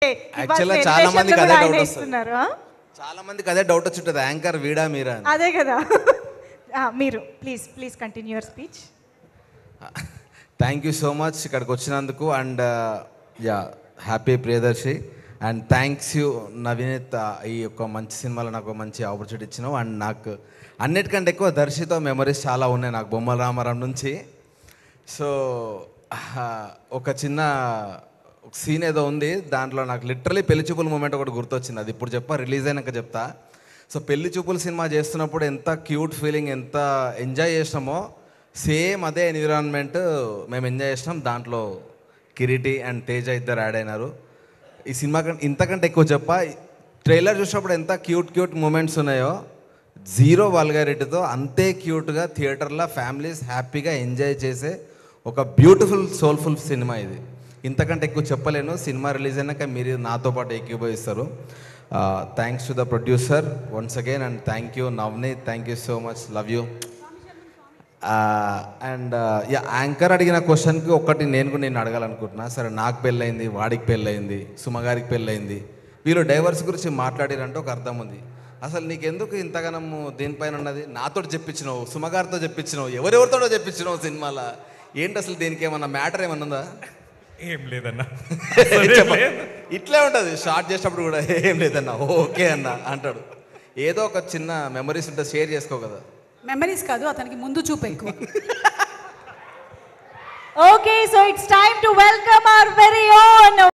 యాక్చువల్గా చాలా మందికి అదే డౌట్ వస్తుంది. చాలా మందికి అదే డౌట్ వచ్చుంటుంది, యాంకర్ వీడా మీరా అని. అదే కదా. మీరు please continue your speech. Thank you so much ఇక్కడికి వచ్చినందుకు. And yeah, happy Priyadarshi. And thanks you Naveenith, ఈ యొక్క మంచి సినిమాలో నాకు మంచి ఆపర్చునిటీ ఇచ్చినావు. అండ్ నాకు అన్నిటికంటే ఎక్కువ దర్శితో మెమరీస్ చాలా ఉన్నాయి నాకు, బొమ్మల రామారావు నుంచి. సో ఒక చిన్న సీన్ ఏదో ఉంది దాంట్లో, నాకు లిటరలీ పెళ్లి చూపుల మూమెంట్ ఒకటి గుర్తొచ్చింది. అది ఇప్పుడు రిలీజ్ అయినాక చెప్తా. సో పెళ్లి చూపుల సినిమా చేస్తున్నప్పుడు ఎంత క్యూట్ ఫీలింగ్, ఎంత ఎంజాయ్ చేసినామో సేమ్ అదే ఎన్విరాన్మెంట్ మేము ఎంజాయ్ చేసినాం. దాంట్లో కిరీటి అండ్ తేజ ఇద్దరు యాడ్ అయినారు. ఈ సినిమా ఇంతకంటే ఎక్కువ ట్రైలర్ చూసినప్పుడు ఎంత క్యూట్ మూమెంట్స్ ఉన్నాయో, జీరో వల్గారిటీతో అంతే క్యూట్గా థియేటర్లో ఫ్యామిలీస్ హ్యాపీగా ఎంజాయ్ చేసే ఒక బ్యూటిఫుల్ సోల్ఫుల్ సినిమా ఇది. ఇంతకంటే ఎక్కువ చెప్పలేను. సినిమా రిలీజ్ అయినాక మీరు నాతో పాటు ఏకీభవిస్తారు. Thanks to the producer once again. And thank you Navneet, thank you so much, love you. And anchor అడిగిన క్వశ్చన్కి ఒకటి నేను అడగాలనుకుంటున్నా. సరే, నాకు పెళ్ళయింది, వాడికి పెళ్ళయింది, సుమగారికి పెళ్ళయింది, వీళ్ళు డైవర్స్ గురించి మాట్లాడారంటే ఒక అర్థం ఉంది. అసలు నీకెందుకు ఇంతగానము దీనిపైన ఉన్నది? నాతో చెప్పించినావు, సుమగారితో చెప్పించినావు, ఎవరెవరితోనో చెప్పించినావు సినిమాలో. ఏంటి అసలు దీనికి ఏమన్నా మ్యాటర్ ఏమన్నా ఉందా? ఏం లేదన్నా. ఇట్లే ఉంటుంది షార్ట్ చేసినప్పుడు కూడా, ఏం లేదన్నా ఓకే అన్న అంటాడు. ఏదో ఒక చిన్న మెమరీస్ ఉంటే షేర్ చేసుకో కదా. మెమరీస్ కాదు, అతనికి ముందు చూపు ఎక్కువ. Okay, so it's time to welcome our very own